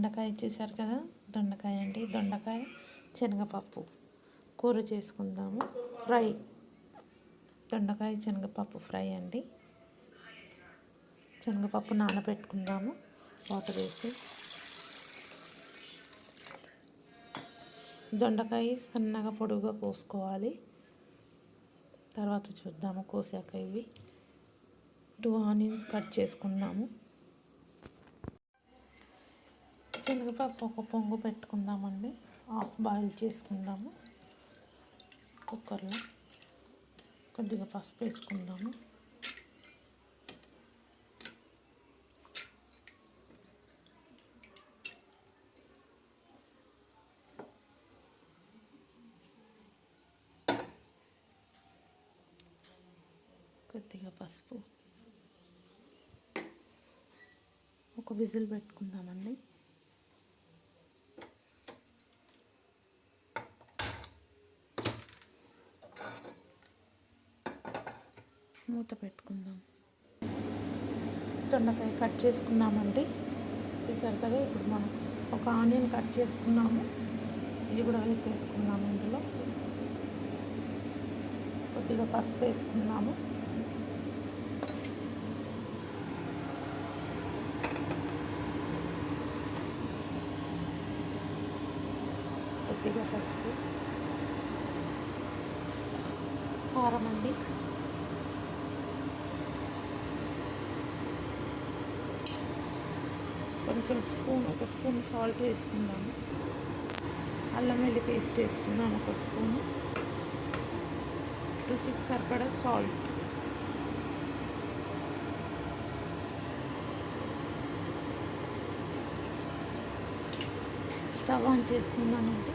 దొండకాయ చేశారు కదా, దొండకాయ అండి. దొండకాయ శనగపప్పు కూర చేసుకుందాము. ఫ్రై, దొండకాయ శనగపప్పు ఫ్రై అండి. శనగపప్పు నానబెట్టుకుందాము వాటర్ వేసి. దొండకాయ సన్నగా పొడుగుగా కోసుకోవాలి. తర్వాత చూద్దాము కోసాక. ఇవి 2 ఆనియన్స్ కట్ చేసుకుందాము. శనగపప్పు ఒక పొంగు పెట్టుకుందామండి. హాఫ్ బాయిల్ చేసుకుందాము కుక్కర్లో. కొద్దిగా పసుపు వేసుకుందాము. కొద్దిగా పసుపు, ఒక విజిల్ పెట్టుకుందామండి. మూత పెట్టుకుందాం. దొండకాయ కట్ చేసుకున్నామండి. చూసారు కదా. ఇప్పుడు మనం ఒక ఆనియన్ కట్ చేసుకున్నాము. ఇది కూడా వేసేసుకున్నాము. ఇందులో కొద్దిగా పసుపు వేసుకున్నాము. కొద్దిగా పసుపు, కారం అండి. కొంచెం ఒక స్పూన్ సాల్ట్ వేసుకుందాము. అల్లం వెల్లుల్లి పేస్ట్ వేసుకున్నాను ఒక స్పూను. రుచికి సరిపడా సాల్ట్. స్టవ్ ఆన్ చేసుకున్నానండి.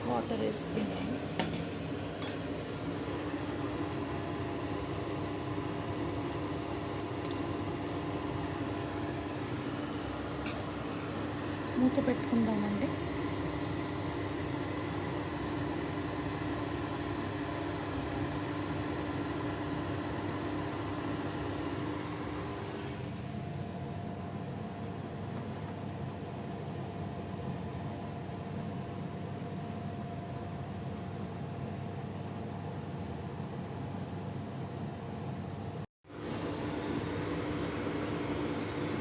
వాటర్ వేసుకున్నాను. మూత పెట్టుకుందామండి.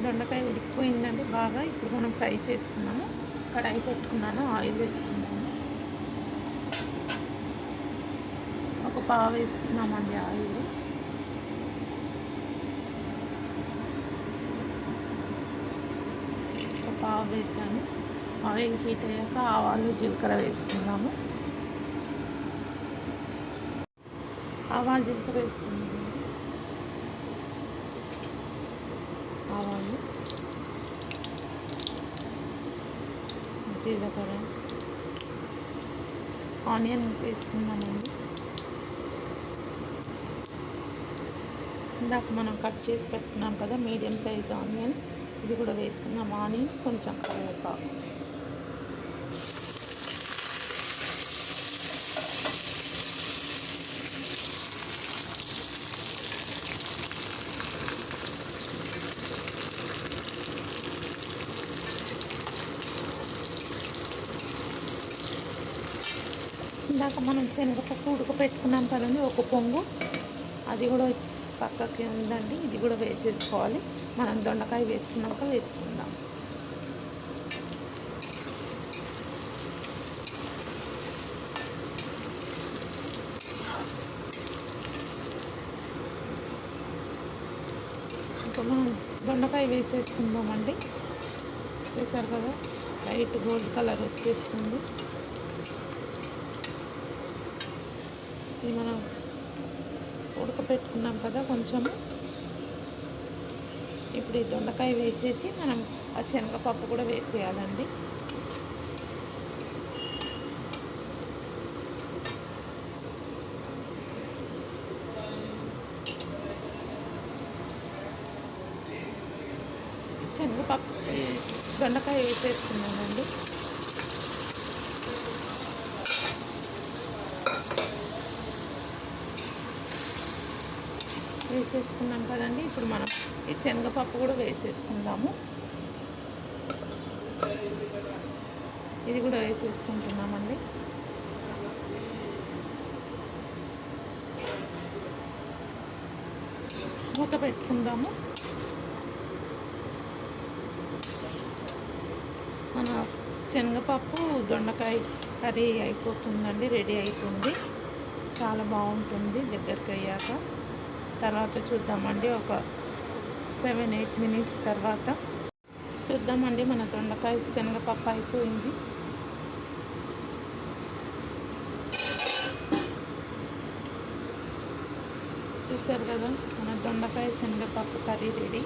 దొండకాయ ఉడికిపోయిందండి బాగా. ఇప్పుడు మనం ఫ్రై చేసుకున్నాము. కడాయి పెట్టుకున్నాను, ఆయిల్ వేసుకున్నాము. ఒక పావు వేసుకున్నామండి ఆయిల్. ఒక పావు వేసాను. ఆయిల్ హీట్ అయ్యాక ఆవాలు జీలకర్ర వేసుకున్నాము. ఆవాలు జీలకర్ర వేసుకున్నాము. ఆవాలు, జీలకర్ర, ఆనియన్ వేసుకున్నామండి. ఇందాక మనం కట్ చేసి పెట్టుకున్నాం కదా మీడియం సైజ్ ఆనియన్, ఇది కూడా వేసుకున్నాం. ఆనియన్, కొంచెం కరివేపాకు. ఇందాక మనం శనగపప్పు ఉడకపెట్టుకున్నాం కదండి ఒక పొంగు, అది కూడా పక్కకి ఉందండి. ఇది కూడా వేసేసుకోవాలి. మనం దొండకాయ వేసుకున్నాక వేసుకుందాం. ఇంకా మనం దొండకాయ వేసేసుకుందామండి. చూసారు కదా, లైట్ గోల్డ్ కలర్ వచ్చేస్తుంది. ఇది మనం ఉడకపెట్టుకున్నాం కదా కొంచెము. ఇప్పుడు ఈ దొండకాయ వేసేసి మనం ఆ శనగపప్పు కూడా వేసేయాలండి. శనగపప్పు దొండకాయ వేసేసుకున్నానండి. వేసేసుకున్నాం కదండి. ఇప్పుడు మనం ఈ శనగపప్పు కూడా వేసేసుకుందాము. ఇది కూడా వేసేసుకుంటున్నామండి. మూత పెట్టుకుందాము. మన శనగపప్పు దొండకాయ కర్రీ అయిపోతుందండి, రెడీ అవుతుంది. చాలా బాగుంటుంది దగ్గరికి అయ్యాక. తర్వాత చూద్దామండి, ఒక 7-8 మినిట్స్ తర్వాత చూద్దామండి. మన దొండకాయ శనగపప్పు అయిపోయింది. చూసారు కదా, మన దొండకాయ శనగపప్పు కర్రీ రెడీ.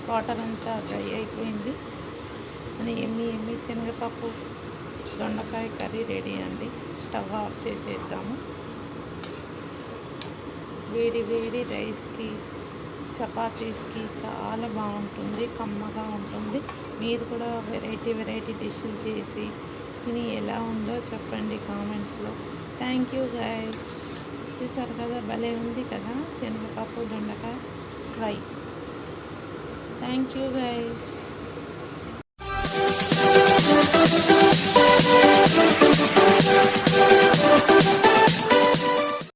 వాటర్ అంతా డ్రై అయిపోయింది. మన ఎమ్మి శనగపప్పు దొండకాయ కర్రీ రెడీ అండి. స్టవ్ ఆఫ్ చేసేసాము. వేడి వేడి రైస్కి, చపాతీస్కి చాలా బాగుంటుంది, కమ్మగా ఉంటుంది. మీరు కూడా వెరైటీ డిష్లు చేసి తిని ఎలా ఉందో చెప్పండి కామెంట్స్లో. Thank you guys. చూసారు కదా, భలే ఉంది కదా శనగపప్పు దొండకాయ ఫ్రై. Thank you guys.